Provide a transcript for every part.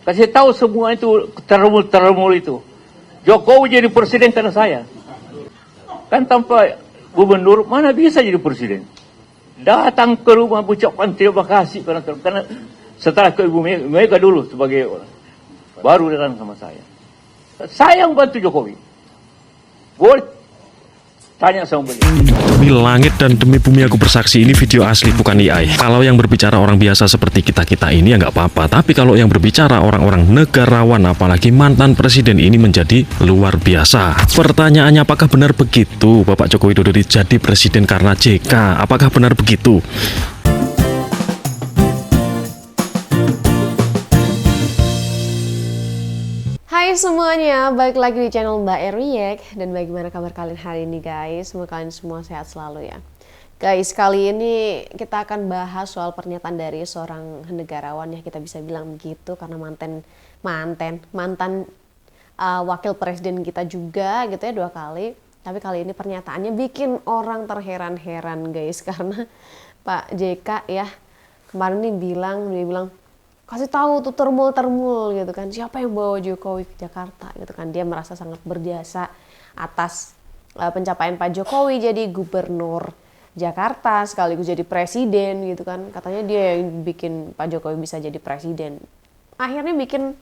Kasih tahu semua itu termul itu. Jokowi jadi presiden karena saya. Kan tanpa gubernur mana bisa jadi presiden? Datang ke rumah ucapkan terima kasih karena setelah ke Ibu Mega dulu sebagai orang baru datang sama saya. Saya yang bantu Jokowi. Boleh tanya sama beliau. Demi langit dan demi bumi aku bersaksi, ini video asli bukan AI. Kalau yang berbicara orang biasa seperti kita-kita ini ya nggak apa-apa. Tapi kalau yang berbicara orang-orang negarawan apalagi mantan presiden ini menjadi luar biasa. Pertanyaannya, apakah benar begitu Bapak Joko Widodo jadi presiden karena JK? Apakah benar begitu? Hai semuanya, balik lagi di channel Mbak Eriek. Dan bagaimana kabar kalian hari ini guys? Semoga kalian semua sehat selalu ya. Guys, kali ini kita akan bahas soal pernyataan dari seorang negarawan ya, kita bisa bilang begitu karena mantan wakil presiden kita juga gitu ya 2 kali. Tapi kali ini pernyataannya bikin orang terheran-heran guys, karena Pak JK ya kemarin nih dia bilang kasih tahu tuh termul gitu kan, siapa yang bawa Jokowi ke Jakarta gitu kan. Dia merasa sangat berjasa atas pencapaian Pak Jokowi jadi gubernur Jakarta sekaligus jadi presiden gitu kan. Katanya dia yang bikin Pak Jokowi bisa jadi presiden. Akhirnya bikin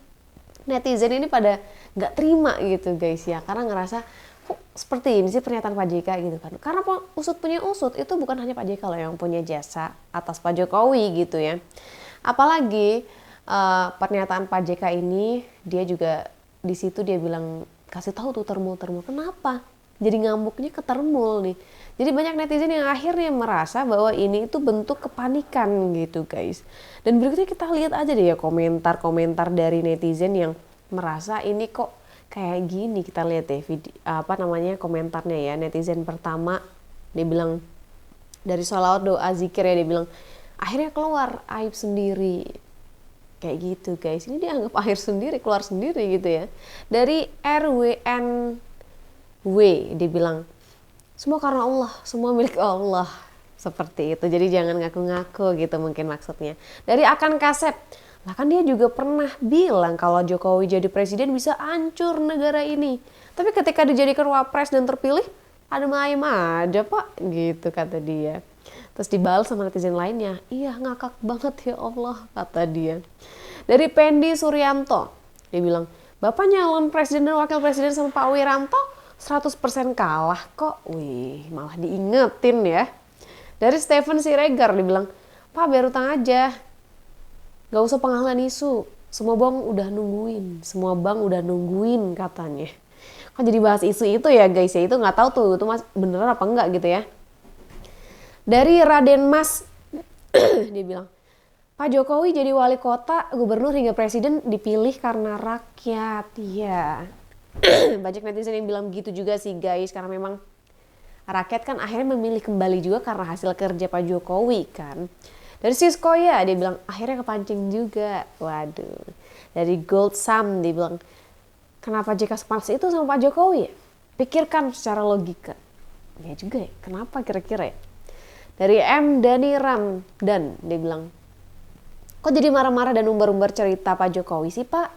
netizen ini pada nggak terima gitu guys ya, karena ngerasa kok seperti ini sih pernyataan Pak JK gitu kan. Karena usut punya usut, itu bukan hanya Pak JK loh yang punya jasa atas Pak Jokowi gitu ya. Apalagi pernyataan Pak JK ini, dia juga di situ dia bilang kasih tahu tuh termul. Kenapa? Jadi ngamuknya ke termul nih. Jadi banyak netizen yang akhirnya merasa bahwa ini itu bentuk kepanikan gitu guys. Dan berikutnya kita lihat aja deh ya komentar dari netizen yang merasa ini kok kayak gini. Kita lihat deh komentarnya ya. Netizen pertama dia bilang dari sholawat doa zikir ya, dia bilang akhirnya keluar aib sendiri. Kayak gitu guys, ini dianggap akhir sendiri, keluar sendiri gitu ya. Dari RWNW dia bilang semua karena Allah, semua milik Allah. Seperti itu, jadi jangan ngaku-ngaku gitu mungkin maksudnya. Dari Akan Kasep, lah kan dia juga pernah bilang kalau Jokowi jadi presiden bisa hancur negara ini. Tapi ketika dijadikan wapres dan terpilih, ada ayam aja pak, gitu kata dia. Terus dibalas sama netizen lainnya, iya ngakak banget ya Allah, kata dia. Dari Pendi Suryanto, dia bilang, Bapak nyalon presiden dan wakil presiden sama Pak Wiranto 100% kalah kok. Wih, malah diingetin ya. Dari Stephen Siregar, dia bilang, Pak biar utang aja, gak usah pengalihan isu, semua bank udah nungguin katanya. Kok jadi bahas isu itu ya guys ya, itu gak tahu tuh itu mas beneran apa enggak gitu ya. Dari Raden Mas, dia bilang, Pak Jokowi jadi wali kota, gubernur hingga presiden dipilih karena rakyat. Ya, banyak netizen yang bilang gitu juga sih guys, karena memang rakyat kan akhirnya memilih kembali juga karena hasil kerja Pak Jokowi kan. Dari Sisko ya, dia bilang akhirnya kepancing juga. Waduh. Dari Gold Sam, dia bilang, kenapa JK sepanas itu sama Pak Jokowi? Pikirkan secara logika. Ya juga ya, kenapa kira-kira ya? Dari M. Daniram dan dia bilang, kok jadi marah-marah dan umbar-umbar cerita Pak Jokowi sih Pak?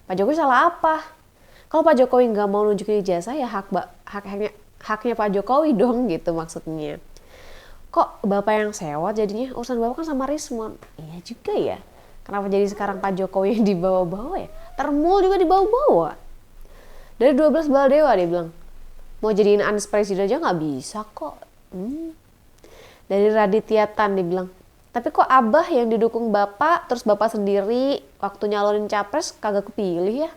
Pak Jokowi salah apa? Kalau Pak Jokowi nggak mau nunjukin ijazah ya haknya Pak Jokowi dong gitu maksudnya. Kok Bapak yang sewot jadinya? Urusan Bapak kan sama Rismon. Iya juga ya. Kenapa jadi sekarang Pak Jokowi yang dibawa-bawa ya? Termul juga dibawa-bawa. Dari 12 Baldewa dia bilang, mau jadiin Anies presiden aja nggak bisa kok. Dari Raditya Tan dia bilang, tapi kok Abah yang didukung Bapak, terus Bapak sendiri waktu nyalonin capres kagak kepilih ya?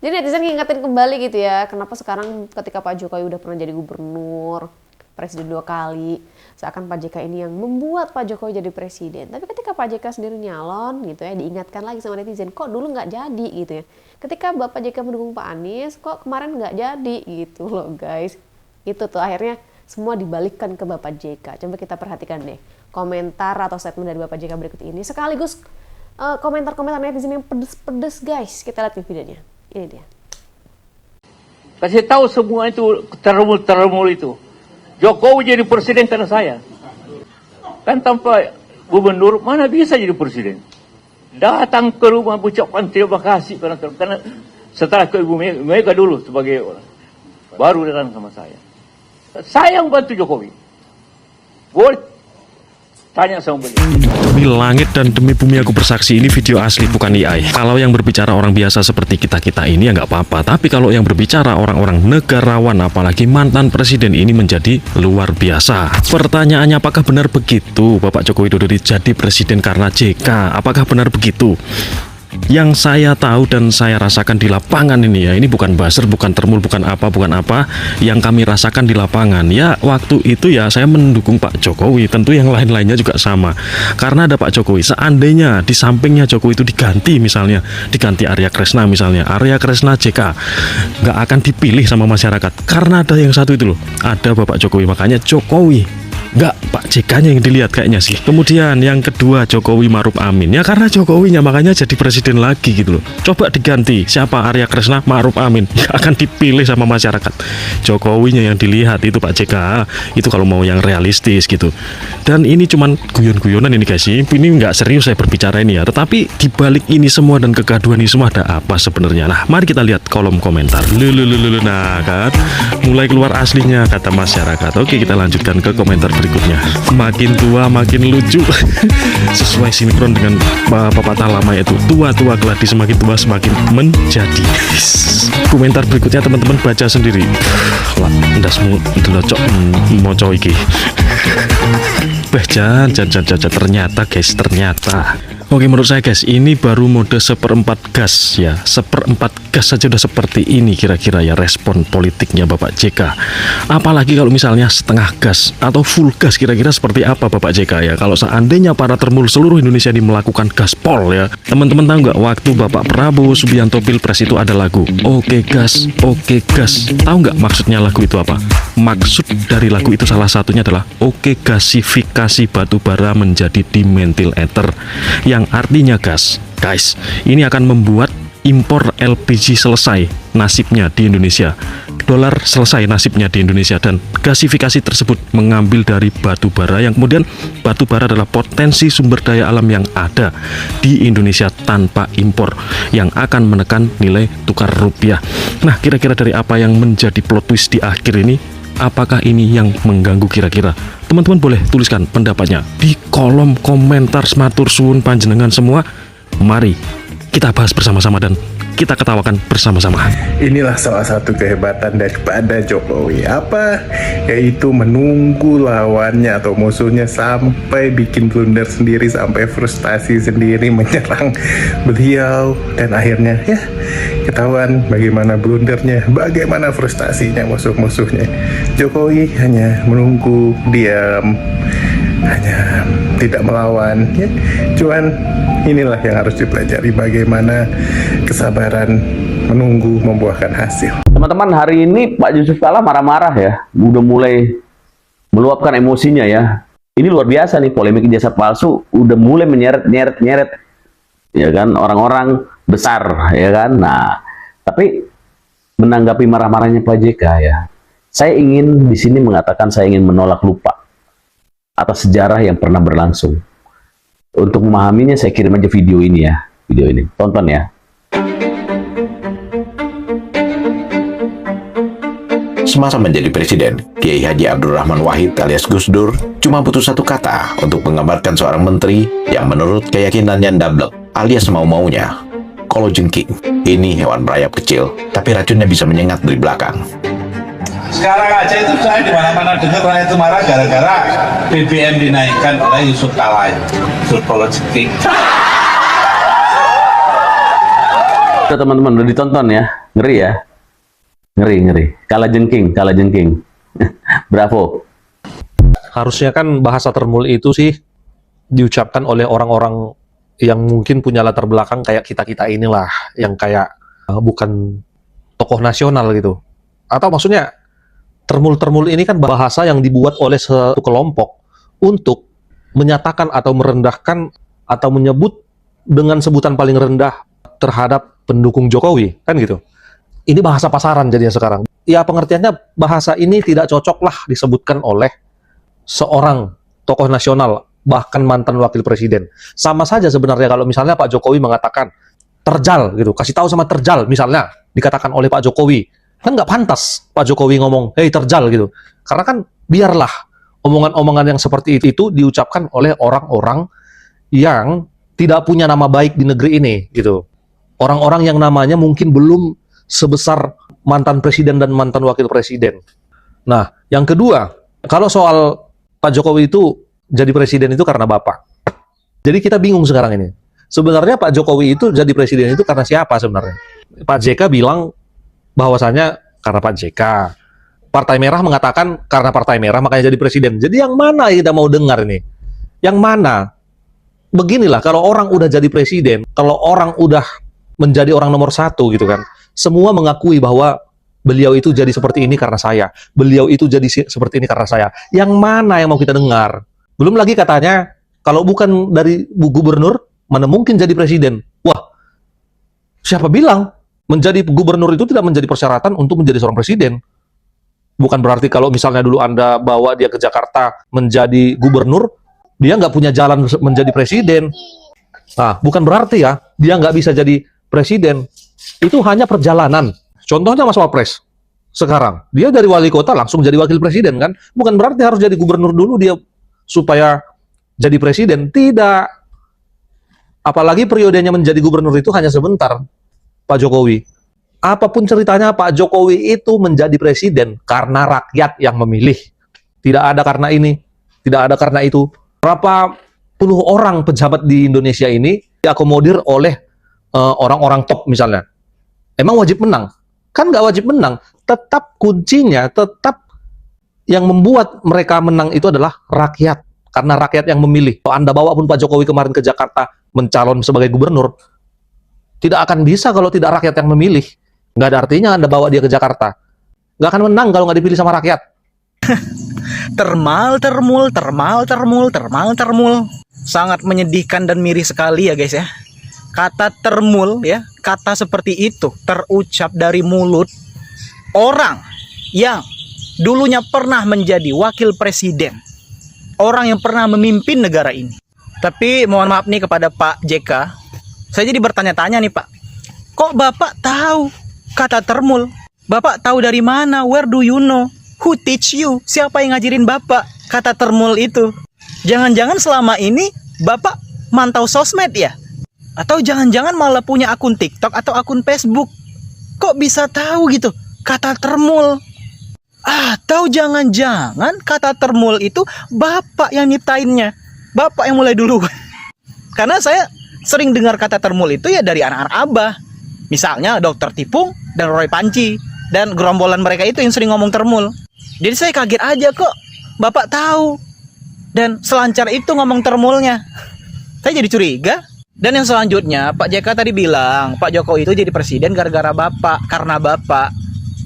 Jadi netizen ngingetin kembali gitu ya, kenapa sekarang ketika Pak Jokowi udah pernah jadi gubernur, presiden 2 kali, seakan Pak JK ini yang membuat Pak Jokowi jadi presiden. Tapi ketika Pak JK sendiri nyalon gitu ya, diingatkan lagi sama netizen, kok dulu nggak jadi gitu ya. Ketika Bapak JK mendukung Pak Anies, kok kemarin nggak jadi gitu loh guys. Itu tuh akhirnya semua dibalikkan ke Bapak JK. Coba kita perhatikan deh komentar atau statement dari Bapak JK berikut ini. Sekaligus komentar-komentar netizen yang pedes-pedes guys. Kita lihat videonya. Ini dia. Kasih tahu semua itu termul itu. Jokowi jadi presiden karena saya. Kan tanpa gubernur mana bisa jadi presiden? datang ke rumah ucapkan terima kasih karena setelah ke Ibu Mega dulu sebagai orang baru datang sama saya. Saya yang bantu Jokowi. Boleh tanya sama beliau. Demi langit dan demi bumi aku bersaksi, ini video asli bukan AI. Kalau yang berbicara orang biasa seperti kita-kita ini ya nggak apa-apa. Tapi kalau yang berbicara orang-orang negarawan apalagi mantan presiden ini menjadi luar biasa. Pertanyaannya, apakah benar begitu Bapak Joko Widodo jadi presiden karena JK? Apakah benar begitu? Yang saya tahu dan saya rasakan di lapangan ini ya, ini bukan buzzer, bukan termul, bukan apa, yang kami rasakan di lapangan ya, waktu itu ya saya mendukung Pak Jokowi, tentu yang lain-lainnya juga sama, karena ada Pak Jokowi. Seandainya di sampingnya Jokowi itu diganti, misalnya diganti Arya Kresna, misalnya Arya Kresna JK, nggak akan dipilih sama masyarakat, karena ada yang satu itu loh, ada Bapak Jokowi, makanya Jokowi. Enggak, Pak JK-nya yang dilihat kayaknya sih. Kemudian yang kedua, Jokowi Ma'ruf Amin. Ya karena Jokowinya makanya jadi presiden lagi gitu loh. Coba diganti siapa, Arya Kresna, Ma'ruf Amin, nggak akan dipilih sama masyarakat. Jokowinya yang dilihat itu Pak JK. Itu kalau mau yang realistis gitu. Dan ini cuman guyon-guyonan ini guys. Ini nggak serius saya berbicara ini ya. Tetapi dibalik ini semua dan kegaduhan ini semua ada apa sebenarnya? Nah, mari kita lihat kolom komentar. Nah kan, mulai keluar aslinya kata masyarakat. Oke, kita lanjutkan ke komentar berikutnya. Makin tua makin lucu. Sesuai sinkron dengan pepatah lama, yaitu tua-tua keladi semakin tua semakin menjadi. Komentar berikutnya teman-teman baca sendiri. Lah, ndasmu ndelocok moco iki. Ternyata guys, ternyata. Oke, menurut saya guys, ini baru mode seperempat gas ya. Seperempat gas saja udah seperti ini kira-kira ya respon politiknya Bapak JK. Apalagi kalau misalnya setengah gas atau full gas, kira-kira seperti apa Bapak JK ya. Kalau seandainya para termul seluruh Indonesia ini melakukan gaspol ya. Teman-teman tahu nggak, waktu Bapak Prabowo Subianto Pilpres itu ada lagu Oke Gas, Oke Gas. Tahu nggak maksudnya lagu itu apa? Maksud dari lagu itu salah satunya adalah oke gasifikasi batu bara menjadi dimethyl ether, yang artinya gas. Guys, ini akan membuat impor LPG selesai nasibnya di Indonesia, dolar selesai nasibnya di Indonesia, dan gasifikasi tersebut mengambil dari batu bara, yang kemudian batu bara adalah potensi sumber daya alam yang ada di Indonesia tanpa impor, yang akan menekan nilai tukar rupiah. Nah, kira-kira dari apa yang menjadi plot twist di akhir ini, apakah ini yang mengganggu kira-kira? Teman-teman boleh tuliskan pendapatnya di kolom komentar. Matur suwun panjenengan semua. Mari kita bahas bersama-sama dan kita ketawakan bersama-sama. Inilah salah satu kehebatan daripada Jokowi, apa? Yaitu menunggu lawannya atau musuhnya sampai bikin blunder sendiri, sampai frustasi sendiri menyerang beliau, dan akhirnya ya ketahuan bagaimana blundernya, bagaimana frustasinya musuh-musuhnya. Jokowi hanya menunggu, diam, hanya tidak melawan ya. Cuman inilah yang harus dipelajari, bagaimana kesabaran menunggu membuahkan hasil. Teman-teman, hari ini Pak Yusuf Kalla marah-marah ya, udah mulai meluapkan emosinya ya. Ini luar biasa nih, polemik ijazah palsu udah mulai menyeret ya kan, orang-orang besar ya kan. Nah, tapi menanggapi marah-marahnya Pak JK ya, saya ingin di sini mengatakan saya ingin menolak lupa atas sejarah yang pernah berlangsung. Untuk memahaminya saya kirim aja video ini ya, video ini tonton ya. Semasa menjadi presiden, Kiai Haji Abdurrahman Wahid alias Gus Dur cuma butuh satu kata untuk menggambarkan seorang menteri yang menurut keyakinannya ndablek alias mau-maunya. Kalajengking, ini hewan berayap kecil, tapi racunnya bisa menyengat dari belakang. Sekarang aja itu saya di mana-mana dengar rakyat itu marah gara-gara BBM dinaikkan oleh Yusuf Kalla. Kalajengking. Udah teman-teman, udah ditonton ya, ngeri ya. Ngeri. Kalajengking. Bravo. Harusnya kan bahasa termul itu sih diucapkan oleh orang-orang yang mungkin punya latar belakang kayak kita-kita inilah, yang kayak bukan tokoh nasional gitu. Atau maksudnya termul-termul ini kan bahasa yang dibuat oleh satu kelompok untuk menyatakan atau merendahkan atau menyebut dengan sebutan paling rendah terhadap pendukung Jokowi, kan gitu. Ini bahasa pasaran jadinya sekarang. Ya pengertiannya bahasa ini tidak cocok lah disebutkan oleh seorang tokoh nasional bahkan mantan wakil presiden. Sama saja sebenarnya kalau misalnya Pak Jokowi mengatakan terjal gitu, kasih tahu sama terjal misalnya dikatakan oleh Pak Jokowi. Kan nggak pantas Pak Jokowi ngomong, "Hei terjal" gitu. Karena kan biarlah omongan-omongan yang seperti itu diucapkan oleh orang-orang yang tidak punya nama baik di negeri ini gitu. Orang-orang yang namanya mungkin belum sebesar mantan presiden dan mantan wakil presiden. Nah, yang kedua, kalau soal Pak Jokowi itu jadi presiden itu karena Bapak. Jadi kita bingung sekarang ini. Sebenarnya Pak Jokowi itu jadi presiden itu karena siapa sebenarnya? Pak JK bilang bahwasanya karena Pak JK. Partai Merah mengatakan karena Partai Merah makanya jadi presiden. Jadi yang mana kita mau dengar ini? Yang mana? Beginilah, kalau orang udah jadi presiden, kalau orang udah menjadi orang nomor satu gitu kan, semua mengakui bahwa beliau itu jadi seperti ini karena saya. Beliau itu jadi seperti ini karena saya. Yang mana yang mau kita dengar? Belum lagi katanya, kalau bukan dari gubernur, mana mungkin jadi presiden? Wah, siapa bilang menjadi gubernur itu tidak menjadi persyaratan untuk menjadi seorang presiden? Bukan berarti kalau misalnya dulu Anda bawa dia ke Jakarta menjadi gubernur, dia nggak punya jalan menjadi presiden. Nah, bukan berarti ya, dia nggak bisa jadi presiden. Itu hanya perjalanan. Contohnya Mas Wapres sekarang, dia dari wali kota langsung jadi wakil presiden kan? Bukan berarti harus jadi gubernur dulu dia supaya jadi presiden. Tidak. Apalagi periodenya menjadi gubernur itu hanya sebentar, Pak Jokowi. Apapun ceritanya, Pak Jokowi itu menjadi presiden karena rakyat yang memilih. Tidak ada karena ini, tidak ada karena itu. Berapa puluh orang pejabat di Indonesia ini diakomodir oleh orang-orang top misalnya. Emang wajib menang? Kan nggak wajib menang. Tetap kuncinya, tetap yang membuat mereka menang itu adalah rakyat. Karena rakyat yang memilih. Kalau Anda bawa pun Pak Jokowi kemarin ke Jakarta mencalon sebagai gubernur, tidak akan bisa kalau tidak rakyat yang memilih. Nggak ada artinya Anda bawa dia ke Jakarta. Nggak akan menang kalau nggak dipilih sama rakyat. Termal. Sangat menyedihkan dan miris sekali ya guys ya. Kata termul ya, kata seperti itu terucap dari mulut orang yang dulunya pernah menjadi wakil presiden. Orang yang pernah memimpin negara ini. Tapi mohon maaf nih kepada Pak JK, saya jadi bertanya-tanya nih Pak. Kok Bapak tahu kata termul? Bapak tahu dari mana? Where do you know? Who teach you? Siapa yang ngajarin Bapak kata termul itu? Jangan-jangan selama ini Bapak mantau sosmed ya? Atau jangan-jangan malah punya akun TikTok atau akun Facebook? Kok bisa tahu gitu kata termul? Atau jangan-jangan kata termul itu Bapak yang nyiptainnya? Bapak yang mulai dulu. Karena saya sering dengar kata termul itu ya dari anak-anak Abah. Misalnya Dr. Tipung dan Roy Panci. Dan gerombolan mereka itu yang sering ngomong termul. Jadi saya kaget aja kok Bapak tahu. Dan selancar itu ngomong termulnya. Saya jadi curiga. Dan yang selanjutnya Pak JK tadi bilang Pak Jokowi itu jadi presiden gara-gara Bapak. Karena Bapak.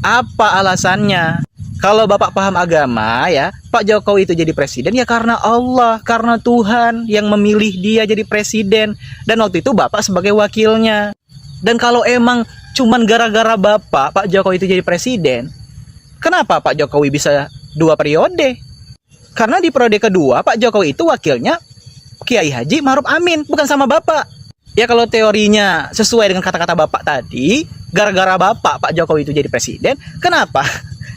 Apa alasannya? Kalau Bapak paham agama ya, Pak Jokowi itu jadi presiden ya karena Allah, karena Tuhan yang memilih dia jadi presiden. Dan waktu itu Bapak sebagai wakilnya. Dan kalau emang cuman gara-gara Bapak, Pak Jokowi itu jadi presiden, kenapa Pak Jokowi bisa 2 periode? Karena di periode kedua Pak Jokowi itu wakilnya Kiai Haji Ma'ruf Amin, bukan sama Bapak. Ya kalau teorinya sesuai dengan kata-kata Bapak tadi, gara-gara Bapak Pak Jokowi itu jadi presiden, kenapa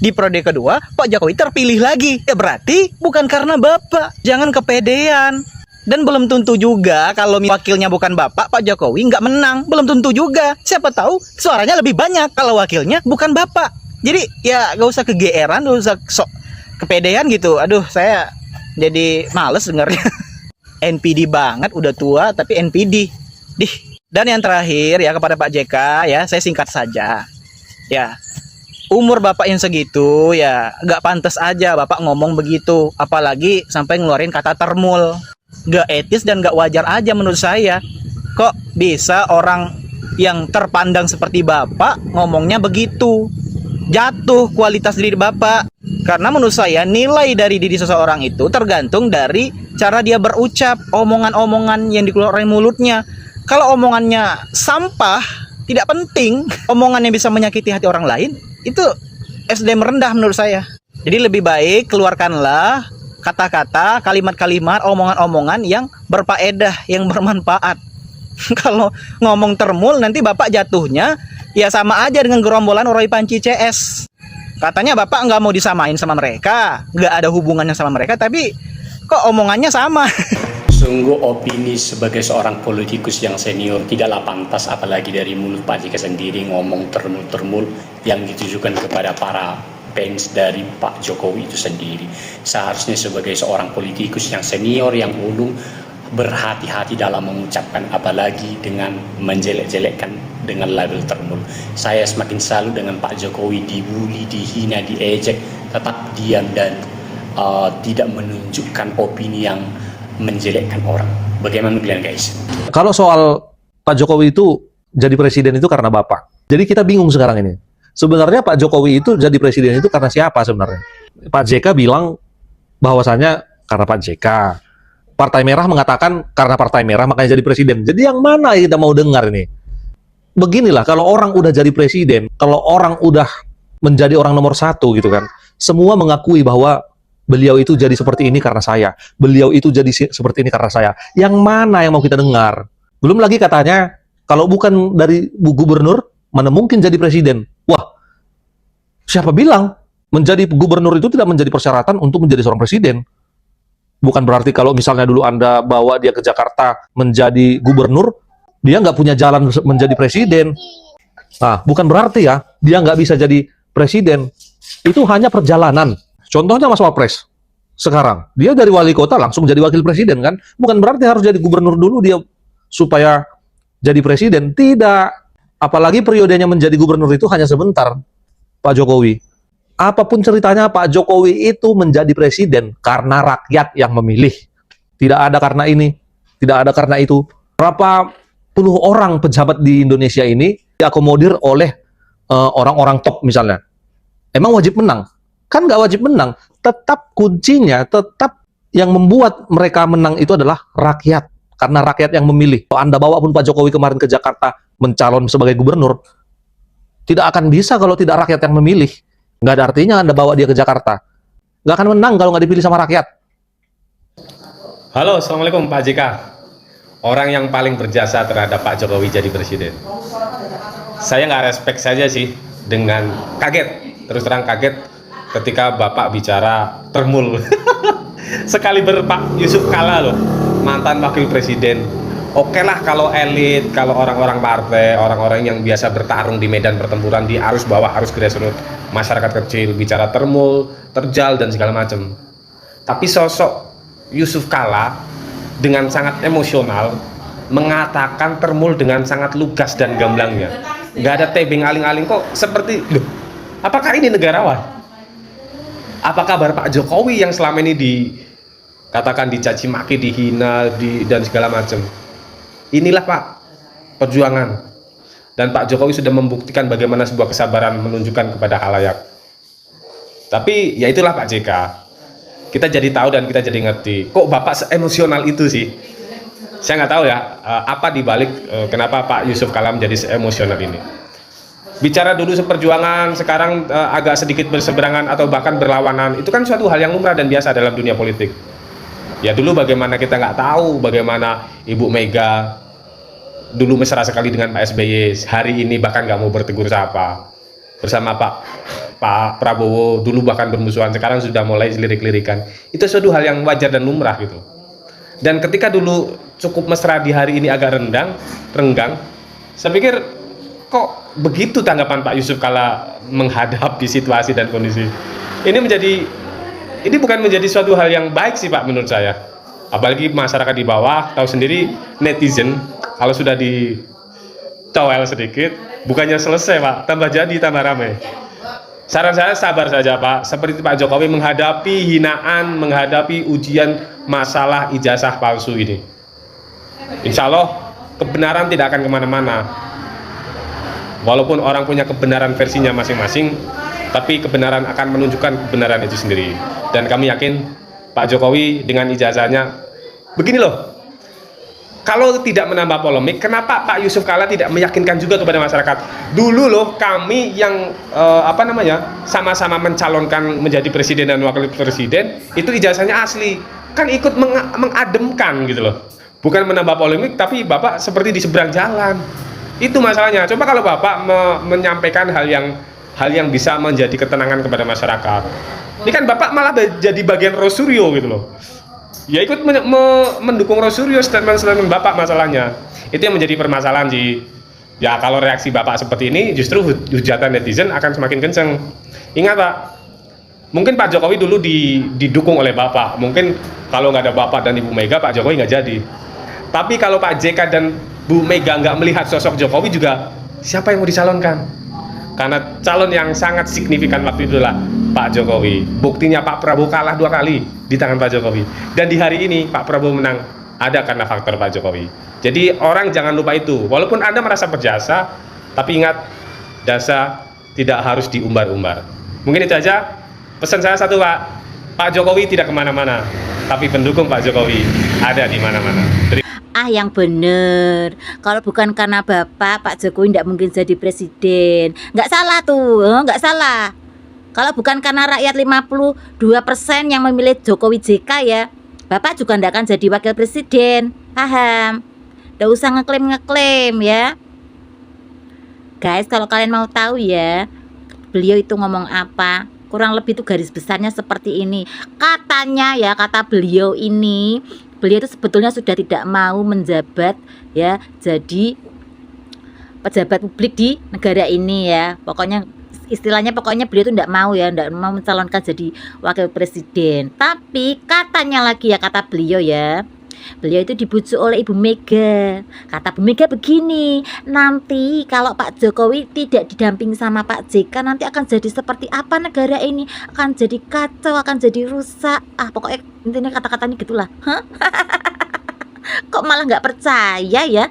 di periode kedua Pak Jokowi terpilih lagi? Ya berarti bukan karena Bapak. Jangan kepedean. Dan belum tentu juga kalau wakilnya bukan Bapak, Pak Jokowi nggak menang. Belum tentu juga. Siapa tahu suaranya lebih banyak kalau wakilnya bukan Bapak. Jadi ya gak usah kegeeran, gak usah sok kepedean gitu. Aduh, saya jadi males dengarnya. NPD banget, udah tua tapi NPD. Dan yang terakhir ya kepada Pak JK ya, saya singkat saja. Ya, umur Bapak yang segitu ya gak pantas aja Bapak ngomong begitu. Apalagi sampai ngeluarin kata termul. Gak etis dan gak wajar aja menurut saya. Kok bisa orang yang terpandang seperti Bapak ngomongnya begitu? Jatuh kualitas diri Bapak. Karena menurut saya nilai dari diri seseorang itu tergantung dari cara dia berucap, omongan-omongan yang dikeluarkan mulutnya. Kalau omongannya sampah, tidak penting, omongan yang bisa menyakiti hati orang lain, itu SDM rendah menurut saya. Jadi lebih baik keluarkanlah kata-kata, kalimat-kalimat, omongan-omongan yang berfaedah, yang bermanfaat. Kalau ngomong termul nanti Bapak jatuhnya ya sama aja dengan gerombolan Roy Panci CS. Katanya Bapak nggak mau disamain sama mereka, nggak ada hubungannya sama mereka, tapi kok omongannya sama. Sungguh opini sebagai seorang politikus yang senior tidaklah pantas, apalagi dari mulut Pak JK sendiri ngomong termul-termul yang ditujukan kepada para fans dari Pak Jokowi itu sendiri. Seharusnya sebagai seorang politikus yang senior, yang ulung, berhati-hati dalam mengucapkan, apalagi dengan menjelek-jelekkan dengan label termul. Saya semakin salut dengan Pak Jokowi dibully, dihina, diejek, tetap diam dan tidak menunjukkan opini yang menjelekkan orang. Bagaimana kalian guys? Kalau soal Pak Jokowi itu jadi presiden itu karena Bapak. Jadi kita bingung sekarang ini. Sebenarnya Pak Jokowi itu jadi presiden itu karena siapa sebenarnya? Pak JK bilang bahwasanya karena Pak JK. Partai Merah mengatakan karena Partai Merah makanya jadi presiden. Jadi yang mana kita mau dengar ini? Beginilah, kalau orang udah jadi presiden, kalau orang udah menjadi orang nomor 1 gitu kan, semua mengakui bahwa beliau itu jadi seperti ini karena saya. Beliau itu jadi seperti ini karena saya. Yang mana yang mau kita dengar? Belum lagi katanya, kalau bukan dari gubernur, mana mungkin jadi presiden? Wah, siapa bilang menjadi gubernur itu tidak menjadi persyaratan untuk menjadi seorang presiden? Bukan berarti kalau misalnya dulu Anda bawa dia ke Jakarta menjadi gubernur, dia nggak punya jalan menjadi presiden. Nah, bukan berarti ya, dia nggak bisa jadi presiden. Itu hanya perjalanan. Contohnya Mas Wapres sekarang, dia dari wali kota langsung jadi wakil presiden kan? Bukan berarti harus jadi gubernur dulu dia supaya jadi presiden. Tidak. Apalagi periodenya menjadi gubernur itu hanya sebentar, Pak Jokowi. Apapun ceritanya, Pak Jokowi itu menjadi presiden karena rakyat yang memilih. Tidak ada karena ini, tidak ada karena itu. Berapa puluh orang pejabat di Indonesia ini diakomodir oleh orang-orang top misalnya. Emang wajib menang? Kan nggak wajib menang, tetap kuncinya, tetap yang membuat mereka menang itu adalah rakyat. Karena rakyat yang memilih. Kalau Anda bawa pun Pak Jokowi kemarin ke Jakarta mencalon sebagai gubernur, tidak akan bisa kalau tidak rakyat yang memilih. Nggak ada artinya Anda bawa dia ke Jakarta. Nggak akan menang kalau nggak dipilih sama rakyat. Halo, Assalamualaikum Pak JK. Orang yang paling berjasa terhadap Pak Jokowi jadi presiden. Saya nggak respect saja sih dengan kaget, terus terang kaget ketika Bapak bicara termul. Sekaliber Pak Yusuf Kalla loh, mantan wakil presiden. Oke lah kalau elit, kalau orang-orang partai, orang-orang yang biasa bertarung di medan pertempuran di arus bawah, arus grassroots, masyarakat kecil, bicara termul, terjal, dan segala macam. Tapi sosok Yusuf Kalla dengan sangat emosional mengatakan termul dengan sangat lugas dan gamblangnya. Nggak ada tebing aling-aling kok seperti, loh, apakah ini negarawan? Apa kabar Pak Jokowi yang selama ini dikatakan dicaci maki, dihina, dan segala macam? Inilah Pak perjuangan. Dan Pak Jokowi sudah membuktikan bagaimana sebuah kesabaran menunjukkan kepada khalayak. Tapi ya itulah Pak JK. Kita jadi tahu dan kita jadi ngerti. Kok Bapak seemosional itu sih? Saya nggak tahu ya apa dibalik kenapa Pak Yusuf Kalla menjadi seemosional ini. Bicara dulu seperjuangan, sekarang agak sedikit berseberangan atau bahkan berlawanan, itu kan suatu hal yang lumrah dan biasa dalam dunia politik. Ya dulu bagaimana kita nggak tahu bagaimana Ibu Mega dulu mesra sekali dengan Pak SBY, hari ini bahkan nggak mau bertegur sapa. Bersama Pak Prabowo dulu bahkan bermusuhan, sekarang sudah mulai lirik-lirikan. Itu suatu hal yang wajar dan lumrah gitu. Dan ketika dulu cukup mesra, di hari ini agak renggang, saya pikir kok begitu tanggapan Pak Yusuf Kalla menghadapi situasi dan kondisi. Ini bukan menjadi suatu hal yang baik sih Pak menurut saya. Apalagi masyarakat di bawah, tahu sendiri netizen kalau sudah dicowel sedikit, bukannya selesai Pak, tambah jadi tambah ramai. Saran saya sabar saja Pak, seperti Pak Jokowi menghadapi hinaan, menghadapi ujian masalah ijazah palsu ini. Insya Allah kebenaran tidak akan kemana-mana. Walaupun orang punya kebenaran versinya masing-masing, tapi kebenaran akan menunjukkan kebenaran itu sendiri. Dan kami yakin Pak Jokowi dengan ijazahnya, begini loh, kalau tidak menambah polemik, kenapa Pak Yusuf Kalla tidak meyakinkan juga kepada masyarakat? Dulu loh kami yang sama-sama mencalonkan menjadi presiden dan wakil presiden itu ijazahnya asli, kan ikut mengademkan gitu loh. Bukan menambah polemik, tapi Bapak seperti di seberang jalan. Itu masalahnya. Coba kalau Bapak menyampaikan hal yang bisa menjadi ketenangan kepada masyarakat. Ini kan Bapak malah jadi bagian Rosuryo gitu loh. Ya ikut mendukung Rosuryo statement-statement Bapak masalahnya. Itu yang menjadi permasalahan sih. Ya kalau reaksi Bapak seperti ini justru hujatan netizen akan semakin kenceng. Ingat Pak, mungkin Pak Jokowi dulu didukung oleh Bapak. Mungkin kalau nggak ada Bapak dan Ibu Mega, Pak Jokowi nggak jadi. Tapi kalau Pak JK dan Bu Mega nggak melihat sosok Jokowi juga, siapa yang mau dicalonkan? Karena calon yang sangat signifikan waktu itu adalah Pak Jokowi. Buktinya Pak Prabowo kalah 2 kali di tangan Pak Jokowi. Dan di hari ini Pak Prabowo menang ada karena faktor Pak Jokowi. Jadi orang jangan lupa itu. Walaupun Anda merasa berjasa, tapi ingat, jasa tidak harus diumbar-umbar. Mungkin itu aja. Pesan saya satu Pak, Pak Jokowi tidak kemana-mana, tapi pendukung Pak Jokowi ada di mana-mana. Yang bener, kalau bukan karena Bapak, Pak Jokowi tidak mungkin jadi presiden. Nggak salah tuh, nggak salah. Kalau bukan karena rakyat 52% yang memilih Jokowi JK ya, Bapak juga tidak akan jadi wakil presiden. Paham? Nggak usah ngeklaim ya. Guys, kalau kalian mau tahu ya, beliau itu ngomong apa, kurang lebih itu garis besarnya seperti ini. Katanya ya, kata beliau ini, beliau itu sebetulnya sudah tidak mau menjabat ya, jadi pejabat publik di negara ini ya. Pokoknya istilahnya beliau itu tidak mau ya, tidak mau mencalonkan jadi wakil presiden. Tapi katanya lagi ya, kata beliau ya, beliau itu dibujuk oleh Ibu Mega. Kata Bu Mega begini, nanti kalau Pak Jokowi tidak didampingi sama Pak JK, nanti akan jadi seperti apa negara ini, akan jadi kacau, akan jadi rusak. Pokoknya intinya kata-katanya gitulah. Kok malah nggak percaya ya?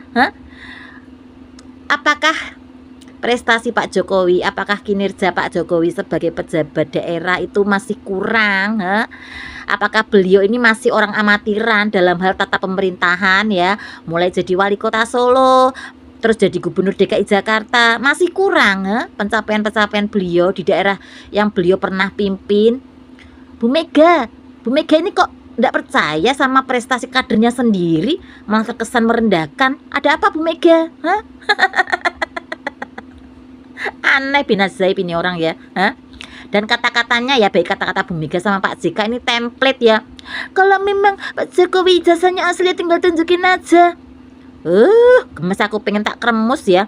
Apakah prestasi Pak Jokowi, apakah kinerja Pak Jokowi sebagai pejabat daerah itu masih kurang? Apakah beliau ini masih orang amatiran dalam hal tata pemerintahan ya, mulai jadi wali kota Solo, terus jadi gubernur DKI Jakarta, masih kurang pencapaian-pencapaian beliau di daerah yang beliau pernah pimpin? Bu Mega ini kok tidak percaya sama prestasi kadernya sendiri, malah terkesan merendahkan. Ada apa Bu Mega? Aneh bin ajaib ini orang ya. Dan kata-katanya ya, baik kata-kata Bu Mega sama Pak JK ini template ya. Kalau memang Pak Jokowi ijazahnya asli, tinggal tunjukin aja. Gemes aku, pengen tak kremus ya.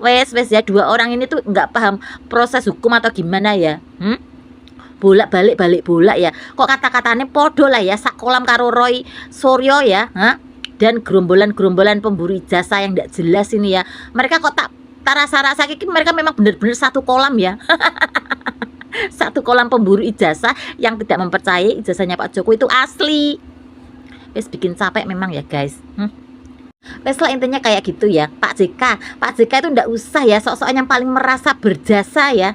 Wes ya, dua orang ini tuh nggak paham proses hukum atau gimana ya. Bolak-balik bolak ya. Kok kata-katanya podo lah ya, sak kolam karo Roy Suryo ya. Dan gerombolan-gerombolan pemburu ijazah yang nggak jelas ini ya. Mereka kok tak rasa-rasa mereka memang benar-benar satu kolam ya. Satu kolam pemburu ijazah yang tidak mempercayai ijazahnya Pak Jokowi itu asli. Wes bikin capek memang ya guys. Wes lah intinya kayak gitu ya. Pak JK itu ndak usah ya sok-sokan yang paling merasa berjasa ya.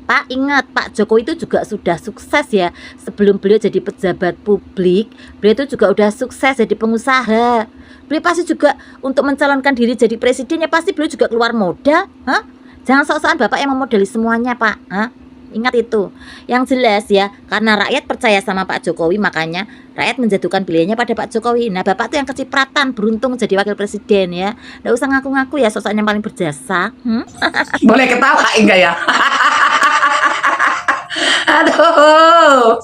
Pak, ingat Pak Jokowi itu juga sudah sukses ya. Sebelum beliau jadi pejabat publik, beliau itu juga udah sukses jadi pengusaha. Beliau pasti juga untuk mencalonkan diri jadi presiden ya pasti beliau juga keluar modal. Jangan sok-sokan Bapak yang memodali semuanya Pak. Ingat itu. Yang jelas ya, karena rakyat percaya sama Pak Jokowi, makanya rakyat menjatuhkan pilihannya pada Pak Jokowi. Nah Bapak tuh yang kecipratan beruntung jadi wakil presiden ya. Nggak usah ngaku-ngaku ya sok-sokan yang paling berjasa. Boleh ketawa enggak ya? Aduh,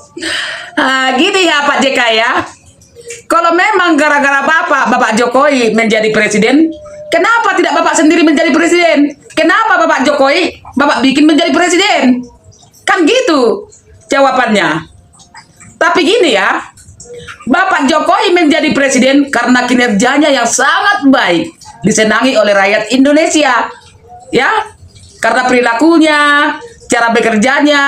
gitu ya Pak JK ya. Kalau memang gara-gara Bapak Jokowi menjadi presiden, kenapa tidak Bapak sendiri menjadi presiden? Kenapa Bapak Jokowi Bapak bikin menjadi presiden? Kan gitu jawabannya. Tapi gini ya, Bapak Jokowi menjadi presiden karena kinerjanya yang sangat baik, disenangi oleh rakyat Indonesia ya, karena perilakunya, cara bekerjanya,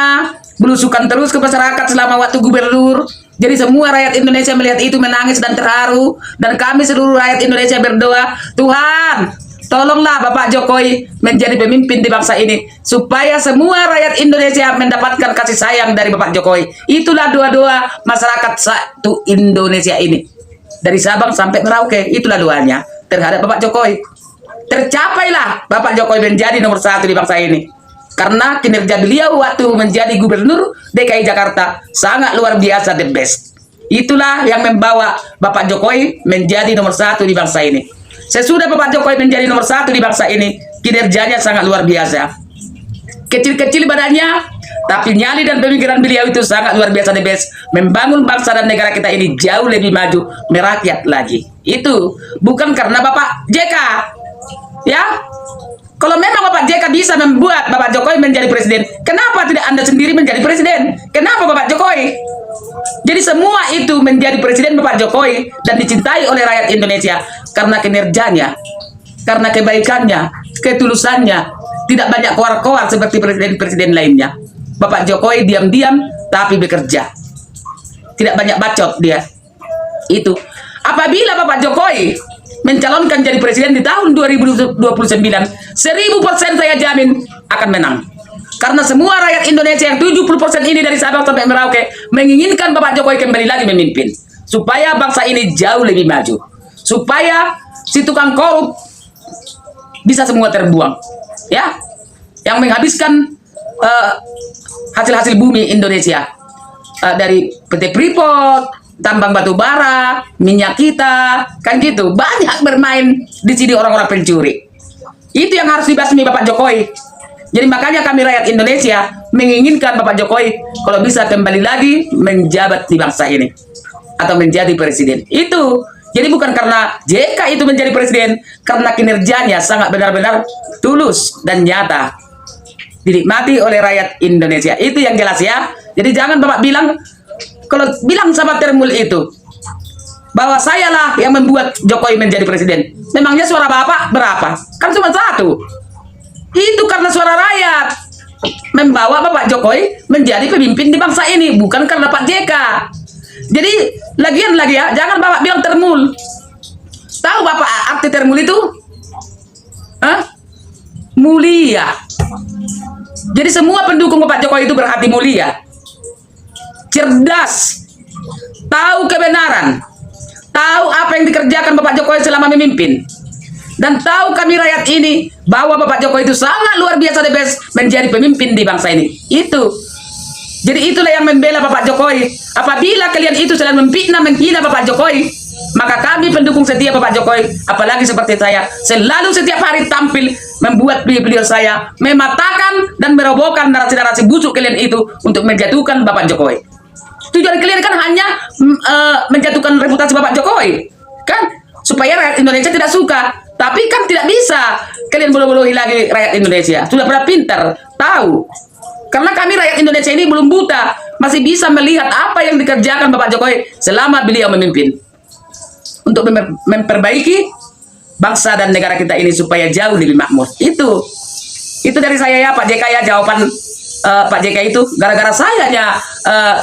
belusukan terus ke masyarakat selama waktu gubernur. Jadi semua rakyat Indonesia melihat itu menangis dan terharu. Dan kami seluruh rakyat Indonesia berdoa, Tuhan, tolonglah Bapak Jokowi menjadi pemimpin di bangsa ini, supaya semua rakyat Indonesia mendapatkan kasih sayang dari Bapak Jokowi. Itulah doa-doa masyarakat satu Indonesia ini. dari Sabang sampai Merauke. Itulah doanya terhadap Bapak Jokowi. Tercapailah Bapak Jokowi menjadi nomor 1 di bangsa ini. Karena kinerja beliau waktu menjadi gubernur DKI Jakarta sangat luar biasa, the best. Itulah yang membawa Bapak Jokowi menjadi nomor 1 di bangsa ini. Sesudah Bapak Jokowi menjadi nomor 1 di bangsa ini, kinerjanya sangat luar biasa. Kecil-kecil badannya, tapi nyali dan pemikiran beliau itu sangat luar biasa, the best. Membangun bangsa dan negara kita ini jauh lebih maju, merakyat lagi. Itu bukan karena Bapak JK. Ya, kalau memang Bapak JK bisa membuat Bapak Jokowi menjadi presiden, kenapa tidak Anda sendiri menjadi presiden? Kenapa Bapak Jokowi? Jadi semua itu menjadi presiden Bapak Jokowi dan dicintai oleh rakyat Indonesia karena kinerjanya, karena kebaikannya, ketulusannya, tidak banyak koar-koar seperti presiden-presiden lainnya. Bapak Jokowi diam-diam tapi bekerja. Tidak banyak bacot dia. Itu. Apabila Bapak Jokowi mencalonkan jadi presiden di tahun 2029, 1000% saya jamin akan menang. Karena semua rakyat Indonesia yang 70% ini dari Sabang sampai Merauke menginginkan Bapak Jokowi kembali lagi memimpin. Supaya bangsa ini jauh lebih maju. Supaya si tukang korup bisa semua terbuang. Ya, yang menghabiskan hasil-hasil bumi Indonesia. Dari PT Freeport, tambang batu bara, minyak kita, kan gitu. Banyak bermain di sini orang-orang pencuri. Itu yang harus dibasmi Bapak Jokowi. Jadi makanya kami rakyat Indonesia menginginkan Bapak Jokowi kalau bisa kembali lagi menjabat di bangsa ini atau menjadi presiden. Itu. Jadi bukan karena JK itu menjadi presiden, karena kinerjanya sangat benar-benar tulus dan nyata. Dinikmati oleh rakyat Indonesia. Itu yang jelas ya. Jadi jangan Bapak bilang, kalau bilang sama Termul itu, bahwa sayalah yang membuat Jokowi menjadi presiden. Memangnya suara Bapak berapa? Kan cuma 1. Itu karena suara rakyat membawa Bapak Jokowi menjadi pemimpin di bangsa ini, bukan karena Pak JK. Jadi lagian lagi ya, jangan Bapak bilang Termul. Tahu Bapak arti Termul itu? Hah? Mulia. Jadi semua pendukung Bapak Jokowi itu berhati mulia, cerdas, tahu kebenaran, tahu apa yang dikerjakan Bapak Jokowi selama memimpin, dan tahu kami rakyat ini bahwa Bapak Jokowi itu sangat luar biasa, the best, menjadi pemimpin di bangsa ini. Itu. Jadi itulah yang membela Bapak Jokowi. Apabila kalian itu selalu memfitnah, menghina Bapak Jokowi, maka kami pendukung setia Bapak Jokowi, apalagi seperti saya, selalu setiap hari tampil membuat beliau saya mematahkan dan merobohkan narasi-narasi busuk kalian itu untuk menjatuhkan Bapak Jokowi. Tujuan kalian kan hanya menjatuhkan reputasi Bapak Jokowi, kan? Supaya rakyat Indonesia tidak suka. Tapi kan tidak bisa kalian bodoh-bodohi lagi rakyat Indonesia. Sudah pada pintar, tahu. Karena kami rakyat Indonesia ini belum buta, masih bisa melihat apa yang dikerjakan Bapak Jokowi selama beliau memimpin. Untuk memperbaiki bangsa dan negara kita ini supaya jauh lebih makmur. Itu dari saya ya Pak JK ya, jawaban Pak JK itu gara-gara sayanya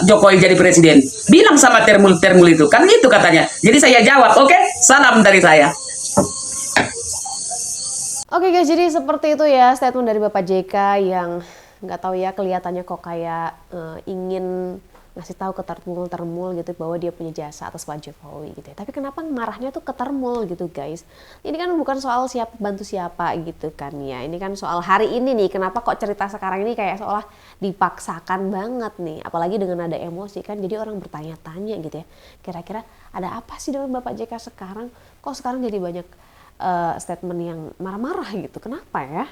Jokowi jadi presiden. Bilang sama Termul itu, kan gitu katanya. Jadi saya jawab, oke, salam dari saya. Oke guys, jadi seperti itu ya statement dari Bapak JK yang nggak tahu ya, kelihatannya kok kayak ingin ngasih tahu ke Termul gitu bahwa dia punya jasa atas Pak Jokowi gitu ya. Tapi kenapa marahnya tuh ke Termul gitu guys? Ini kan bukan soal siapa bantu siapa gitu kan ya. Ini kan soal hari ini nih. Kenapa kok cerita sekarang ini kayak seolah dipaksakan banget nih. Apalagi dengan ada emosi kan, jadi orang bertanya-tanya gitu ya. Kira-kira ada apa sih dengan Bapak JK sekarang? Kok sekarang jadi banyak statement yang marah-marah gitu? Kenapa ya?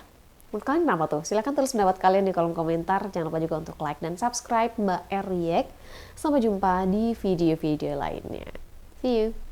Menurut kalian kenapa tuh? Silahkan tulis pendapat kalian di kolom komentar. Jangan lupa juga untuk like dan subscribe Mbak R React. Sampai jumpa di video-video lainnya. See you!